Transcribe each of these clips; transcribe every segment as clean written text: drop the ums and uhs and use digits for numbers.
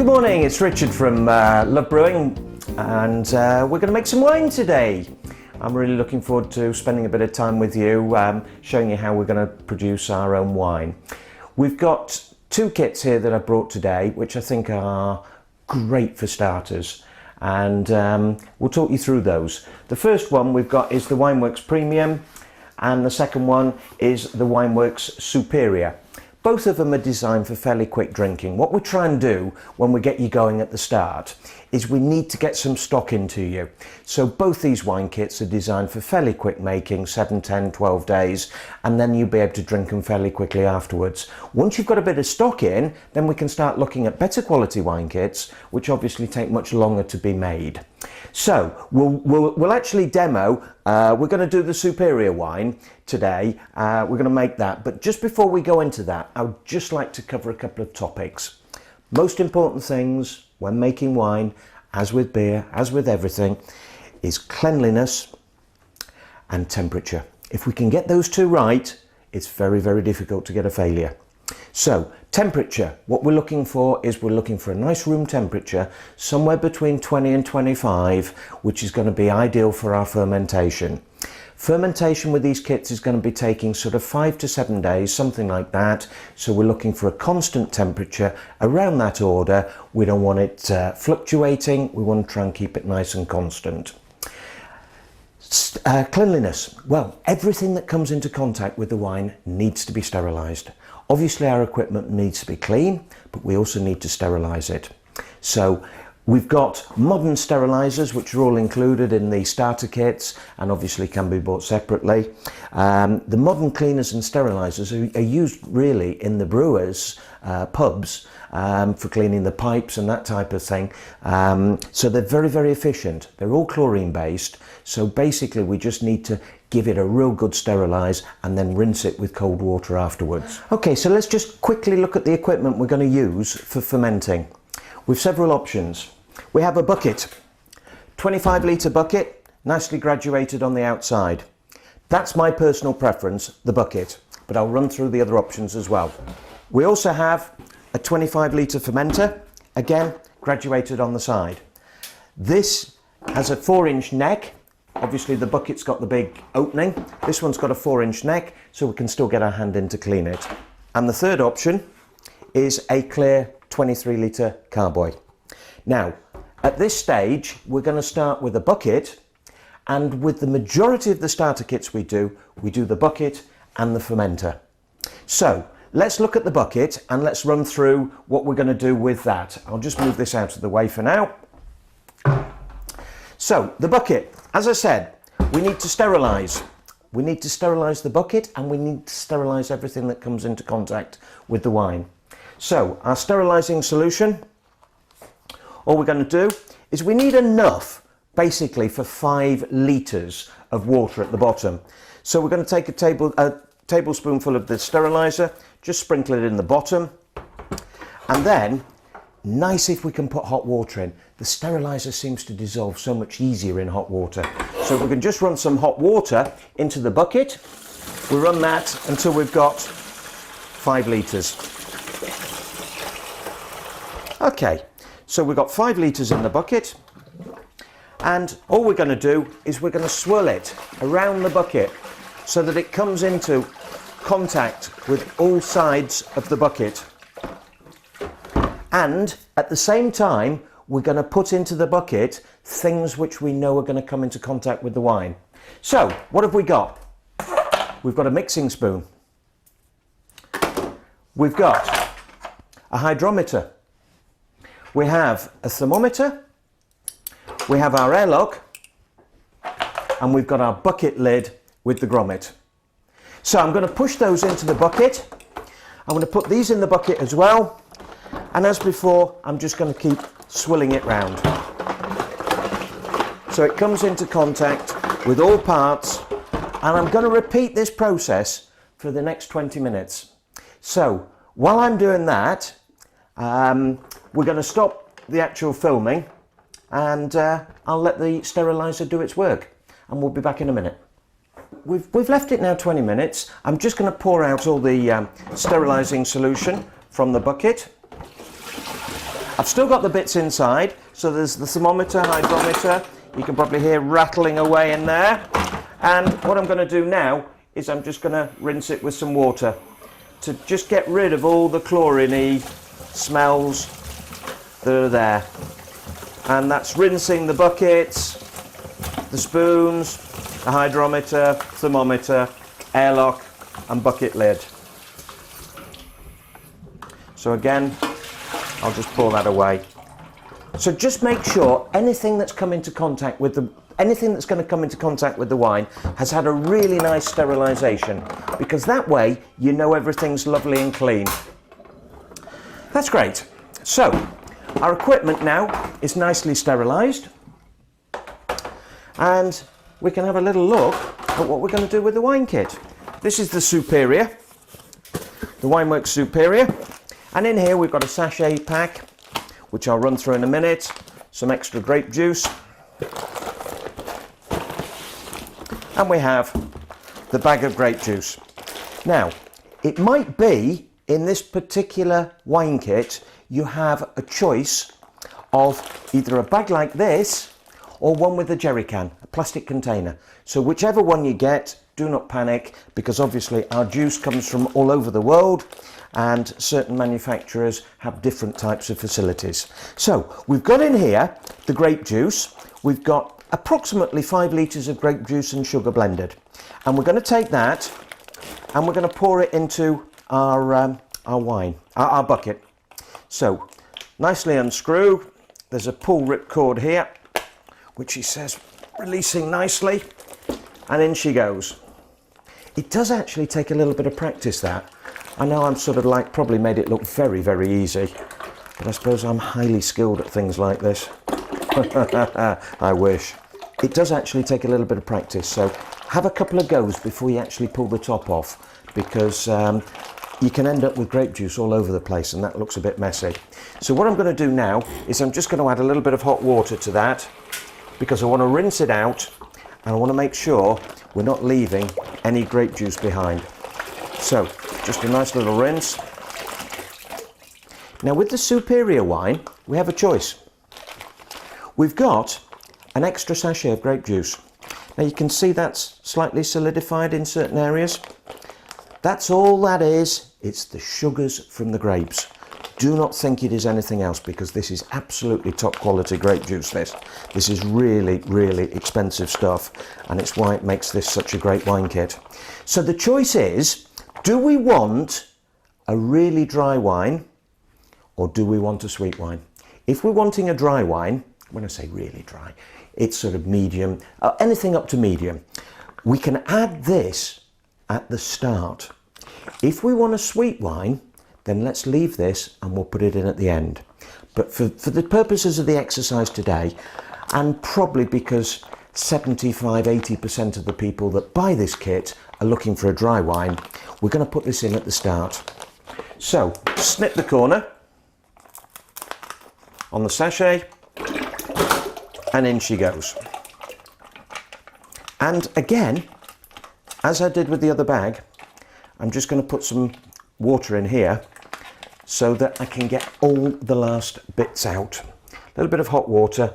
Good morning, it's Richard from Love Brewing, and we're going to make some wine today. I'm really looking forward to spending a bit of time with you, showing you how we're going to produce our own wine. We've got two kits here that I brought today, which I think are great for starters, and we'll talk you through those. The first one we've got is the Wineworks Premium, and the second one is the Wineworks Superior. Both of them are designed for fairly quick drinking. What we try and do when we get you going at the start is we need to get some stock into you. So both these wine kits are designed for fairly quick making, 7, 10, 12 days, and then you'll be able to drink them fairly quickly afterwards. Once you've got a bit of stock in, then we can start looking at better quality wine kits, which obviously take much longer to be made. So we'll actually demo, we're going to do the Superior wine today, we're going to make that, but just before we go into that, I would just like to cover a couple of topics. Most important things when making wine, as with beer, as with everything, is cleanliness and temperature. If we can get those two right, it's very, very difficult to get a failure. So temperature, what we're looking for is we're looking for a nice room temperature, somewhere between 20 and 25, which is going to be ideal for our fermentation. Fermentation with these kits is going to be taking sort of 5 to 7 days, something like that. So we're looking for a constant temperature around that order. We don't want it fluctuating. We want to try and keep it nice and constant. Cleanliness. Well, everything that comes into contact with the wine needs to be sterilised. Obviously our equipment needs to be clean, but we also need to sterilise it. So we've got modern sterilisers, which are all included in the starter kits and obviously can be bought separately. The modern cleaners and sterilisers are used really in the brewers' pubs for cleaning the pipes and that type of thing. So they're very, very efficient. They're all chlorine based. So basically we just need to give it a real good sterilise and then rinse it with cold water afterwards. Okay, so let's just quickly look at the equipment we're going to use for fermenting. We've several options. We have a bucket, 25 litre bucket, nicely graduated on the outside. That's my personal preference, the bucket, but I'll run through the other options as well. We also have a 25 litre fermenter, again graduated on the side. This has a 4-inch neck. Obviously the bucket's got the big opening. This one's got a 4-inch neck, so we can still get our hand in to clean it. And the third option is a clear 23 litre carboy. Now, at this stage, we're going to start with a bucket, and with the majority of the starter kits we do the bucket and the fermenter. So let's look at the bucket and let's run through what we're going to do with that. I'll just move this out of the way for now. So the bucket, as I said, we need to sterilise. We need to sterilise the bucket and we need to sterilise everything that comes into contact with the wine. So our sterilising solution, all we're going to do is we need enough basically for 5 litres of water at the bottom. So we're going to take a tablespoonful of the steriliser, just sprinkle it in the bottom, and then nice if we can put hot water in. The steriliser seems to dissolve so much easier in hot water. So we can just run some hot water into the bucket. We run that until we've got 5 litres. Okay, so we've got 5 litres in the bucket, and all we're going to do is we're going to swirl it around the bucket so that it comes into contact with all sides of the bucket. And at the same time, we're going to put into the bucket things which we know are going to come into contact with the wine. So, what have we got? We've got a mixing spoon. We've got a hydrometer. We have a thermometer. We have our airlock. And we've got our bucket lid with the grommet. So I'm going to push those into the bucket. I'm going to put these in the bucket as well. And as before, I'm just going to keep swirling it round. So it comes into contact with all parts, and I'm going to repeat this process for the next 20 minutes. So while I'm doing that, we're going to stop the actual filming, and I'll let the steriliser do its work, and we'll be back in a minute. We've left it now 20 minutes. I'm just going to pour out all the sterilising solution from the bucket. I've still got the bits inside, so there's the thermometer, hydrometer. You can probably hear rattling away in there. And what I'm going to do now is I'm just going to rinse it with some water to just get rid of all the chlorine-y smells that are there. And that's rinsing the buckets, the spoons, the hydrometer, thermometer, airlock and bucket lid. So again, I'll just pour that away. So just make sure anything that's come into contact with anything that's going to come into contact with the wine has had a really nice sterilisation, because that way you know everything's lovely and clean. That's great. So our equipment now is nicely sterilised, and we can have a little look at what we're going to do with the wine kit. This is the Superior, the Wineworks Superior, and in here we've got a sachet pack, which I'll run through in a minute, some extra grape juice, and we have the bag of grape juice. Now, it might be in this particular wine kit you have a choice of either a bag like this or one with a jerry can, a plastic container. So whichever one you get, do not panic, because obviously our juice comes from all over the world and certain manufacturers have different types of facilities. So we've got in here the grape juice. We've got approximately 5 litres of grape juice and sugar blended, and we're going to take that and we're going to pour it into our wine, our bucket. So nicely unscrew. There's a pull rip cord here, which he says releasing nicely, and in she goes. It does actually take a little bit of practice, that. I know I'm sort of like probably made it look very, very easy, but I suppose I'm highly skilled at things like this. I wish. It does actually take a little bit of practice, so have a couple of goes before you actually pull the top off, because you can end up with grape juice all over the place and that looks a bit messy. So what I'm going to do now is I'm just going to add a little bit of hot water to that, because I want to rinse it out and I want to make sure we're not leaving any grape juice behind. So just a nice little rinse. Now with the Superior wine we have a choice. We've got an extra sachet of grape juice. Now you can see that's slightly solidified in certain areas. That's all that is. It's the sugars from the grapes. Do not think it is anything else, because this is absolutely top quality grape juice. This is really, really expensive stuff, and it's why it makes this such a great wine kit. So the choice is, do we want a really dry wine or do we want a sweet wine? If we're wanting a dry wine, when I say really dry, it's sort of medium, anything up to medium, we can add this at the start. If we want a sweet wine, then let's leave this and we'll put it in at the end. But for the purposes of the exercise today, and probably because 75–80% of the people that buy this kit are looking for a dry wine, we're going to put this in at the start. So snip the corner on the sachet and in she goes. And again, as I did with the other bag, I'm just going to put some water in here so that I can get all the last bits out. A little bit of hot water.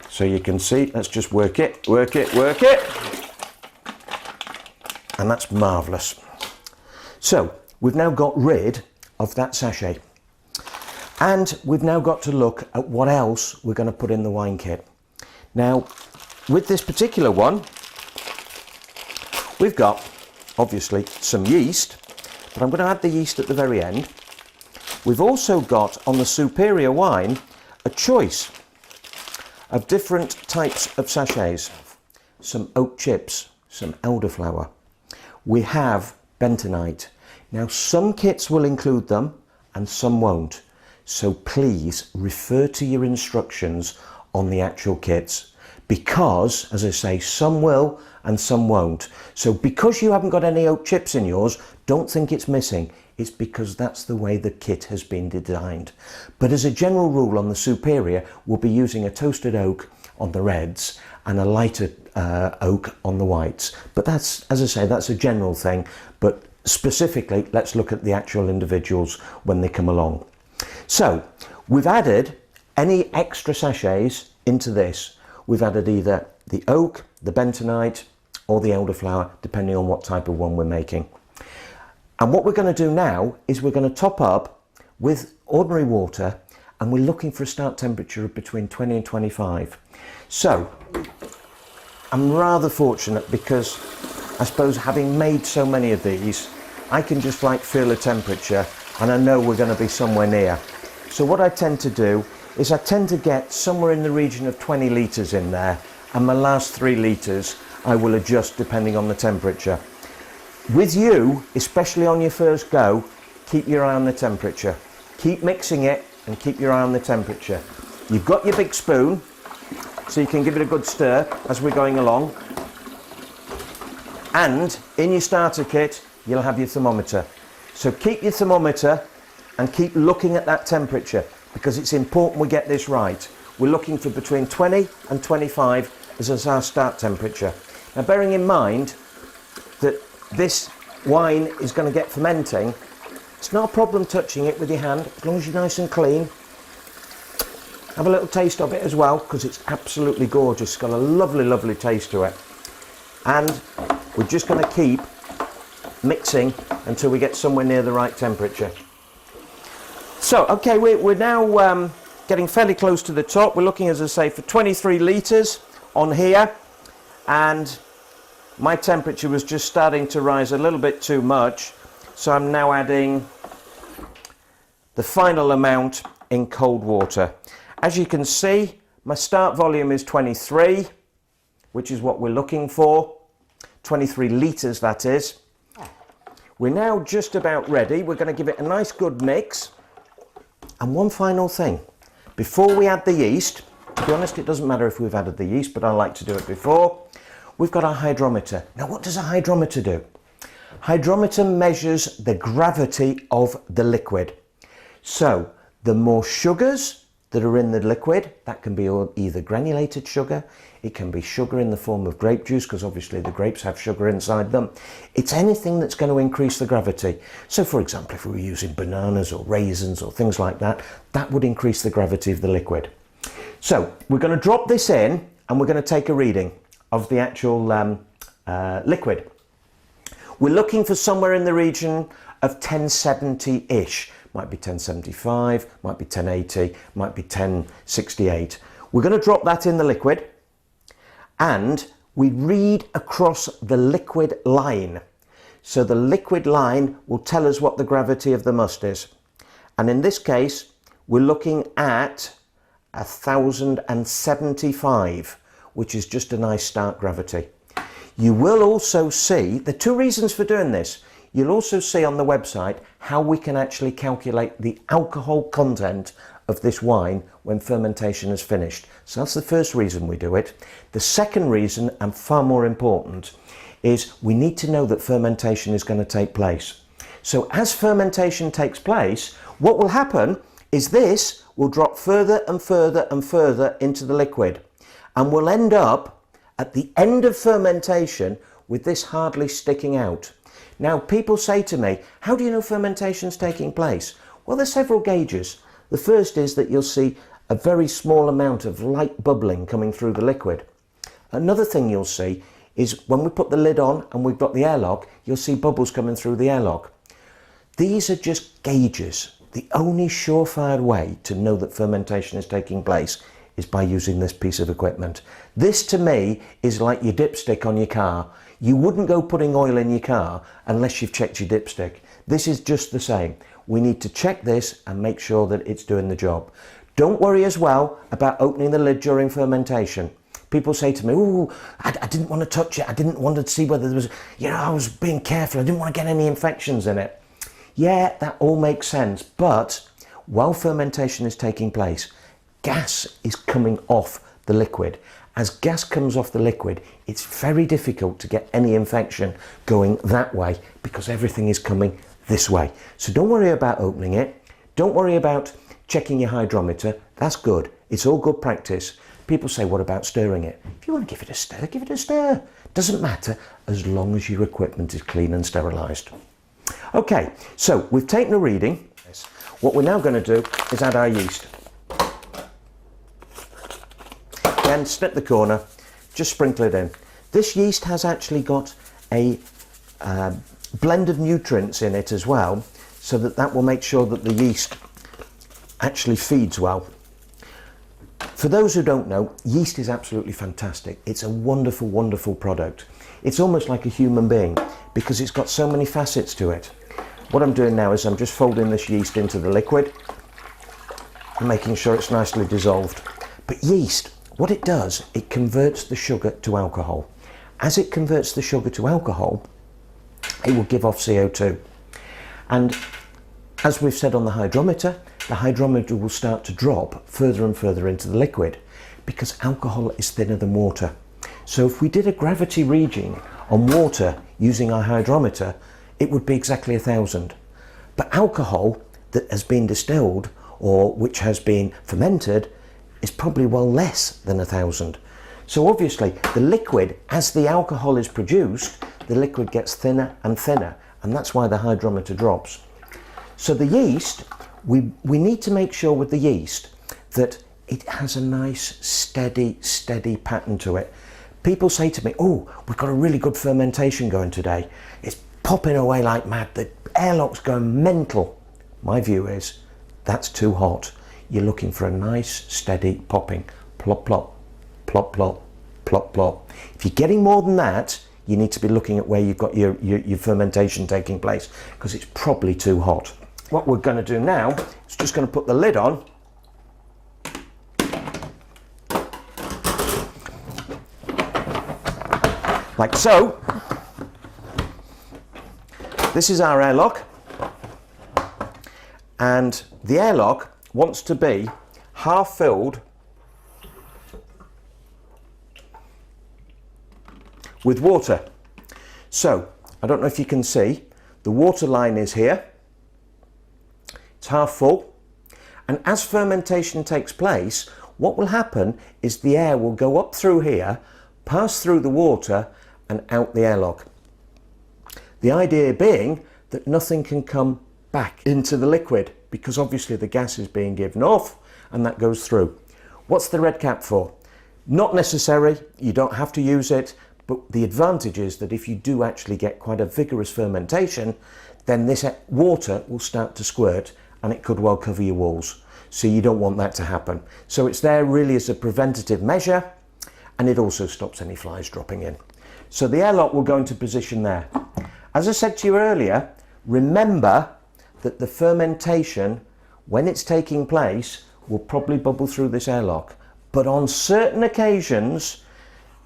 So you can see, let's just work it, work it, work it. And that's marvellous. So we've now got rid of that sachet. And we've now got to look at what else we're going to put in the wine kit. Now, with this particular one, we've got obviously some yeast, but I'm going to add the yeast at the very end. We've also got on the Superior wine a choice of different types of sachets. Some oak chips, some elderflower. We have bentonite. Now some kits will include them and some won't. So please refer to your instructions on the actual kits, because, as I say, some will and some won't. So because you haven't got any oak chips in yours, don't think it's missing. It's because that's the way the kit has been designed. But as a general rule on the Superior, we'll be using a toasted oak on the reds and a lighter oak on the whites. But that's, as I say, that's a general thing. But specifically, let's look at the actual individuals when they come along. So we've added any extra sachets into this. We've added either the oak, the bentonite, or the elderflower, depending on what type of one we're making. And what we're going to do now is we're going to top up with ordinary water, and we're looking for a start temperature of between 20 and 25. So I'm rather fortunate because I suppose having made so many of these, I can just like feel the temperature and I know we're going to be somewhere near. So what I tend to do is I tend to get somewhere in the region of 20 litres in there, and my last 3 litres I will adjust depending on the temperature. With you, especially on your first go, keep your eye on the temperature. Keep mixing it and keep your eye on the temperature. You've got your big spoon, so you can give it a good stir as we're going along. And in your starter kit, you'll have your thermometer. So keep your thermometer and keep looking at that temperature, because it's important we get this right. We're looking for between 20 and 25 as our start temperature. Now, bearing in mind that this wine is going to get fermenting, it's not a problem touching it with your hand, as long as you're nice and clean. Have a little taste of it as well, because it's absolutely gorgeous. It's got a lovely, lovely taste to it. And we're just going to keep mixing until we get somewhere near the right temperature. So, okay, we're now getting fairly close to the top. We're looking, as I say, for 23 litres on here. And my temperature was just starting to rise a little bit too much. So I'm now adding the final amount in cold water. As you can see, my start volume is 23, which is what we're looking for. 23 litres, that is. We're now just about ready. We're going to give it a nice good mix. And one final thing. Before we add the yeast, to be honest, it doesn't matter if we've added the yeast, but I like to do it before. We've got our hydrometer. Now, what does a hydrometer do? Hydrometer measures the gravity of the liquid. So the more sugars that are in the liquid, that can be either granulated sugar, it can be sugar in the form of grape juice, because obviously the grapes have sugar inside them. It's anything that's going to increase the gravity. So for example, if we were using bananas or raisins or things like that, that would increase the gravity of the liquid. So we're going to drop this in and we're going to take a reading of the actual liquid. We're looking for somewhere in the region of 1070-ish. Might be 1075, might be 1080, might be 1068. We're going to drop that in the liquid, and we read across the liquid line. So the liquid line will tell us what the gravity of the must is. And in this case, we're looking at 1075, which is just a nice start gravity. You will also see, the 2 reasons for doing this. You'll also see on the website how we can actually calculate the alcohol content of this wine when fermentation is finished. So that's the first reason we do it. The second reason, and far more important, is we need to know that fermentation is going to take place. So as fermentation takes place, what will happen is this will drop further and further and further into the liquid, and we'll end up at the end of fermentation with this hardly sticking out. Now, people say to me, how do you know fermentation's taking place? Well, there's several gauges. The first is that you'll see a very small amount of light bubbling coming through the liquid. Another thing you'll see is when we put the lid on and we've got the airlock, you'll see bubbles coming through the airlock. These are just gauges. The only surefire way to know that fermentation is taking place is by using this piece of equipment. This to me is like your dipstick on your car. You wouldn't go putting oil in your car unless you've checked your dipstick. This is just the same. We need to check this and make sure that it's doing the job. Don't worry as well about opening the lid during fermentation. People say to me, "Ooh, I didn't want to touch it. I didn't want to see whether there was, I was being careful. I didn't want to get any infections in it." Yeah, that all makes sense. But while fermentation is taking place, gas is coming off the liquid. As gas comes off the liquid, it's very difficult to get any infection going that way because everything is coming this way. So don't worry about opening it. Don't worry about checking your hydrometer. That's good. It's all good practice. People say, what about stirring it? If you want to give it a stir, give it a stir. Doesn't matter as long as your equipment is clean and sterilised. Okay, so we've taken a reading. What we're now going to do is add our yeast. Again, snip the corner, just sprinkle it in. This yeast has actually got a blend of nutrients in it as well, so that will make sure that the yeast actually feeds well. For those who don't know, yeast is absolutely fantastic. It's a wonderful, wonderful product. It's almost like a human being because it's got so many facets to it. What I'm doing now is I'm just folding this yeast into the liquid and making sure it's nicely dissolved. But yeast, what it does, it converts the sugar to alcohol. As it converts the sugar to alcohol, it will give off CO2. And as we've said on the hydrometer will start to drop further and further into the liquid because alcohol is thinner than water. So if we did a gravity reading on water using our hydrometer, it would be exactly 1,000. But alcohol that has been distilled or which has been fermented is probably well less than 1,000. So obviously the liquid, as the alcohol is produced, the liquid gets thinner and thinner, and that's why the hydrometer drops. So the yeast, we need to make sure with the yeast that it has a nice steady pattern to it. People say to me, oh, we've got a really good fermentation going today. It's popping away like mad. The airlock's going mental. My view is that's too hot. You're looking for a nice steady popping. Plop, plop, plop, plop, plop, plop. If you're getting more than that, you need to be looking at where you've got your fermentation taking place because it's probably too hot. What we're going to do now is just going to put the lid on. Like so. This is our airlock, and the airlock wants to be half filled with water. So, I don't know if you can see, the water line is here. It's half full, and as fermentation takes place, what will happen is the air will go up through here, pass through the water and out the airlock. The idea being that nothing can come back into the liquid because obviously the gas is being given off and that goes through. What's the red cap for? Not necessary, you don't have to use it, but the advantage is that if you do actually get quite a vigorous fermentation, then this water will start to squirt and it could well cover your walls. So you don't want that to happen. So it's there really as a preventative measure, and it also stops any flies dropping in. So the airlock will go into position there. As I said to you earlier, remember that the fermentation, when it's taking place, will probably bubble through this airlock. But on certain occasions,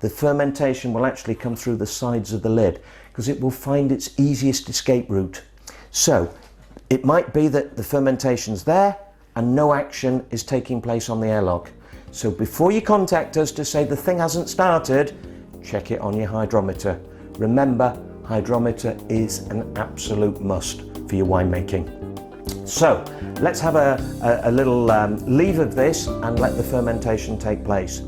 the fermentation will actually come through the sides of the lid because it will find its easiest escape route. So it might be that the fermentation's there and no action is taking place on the airlock. So before you contact us to say the thing hasn't started, check it on your hydrometer. Remember, hydrometer is an absolute must for your winemaking. So let's have a little leave of this and let the fermentation take place.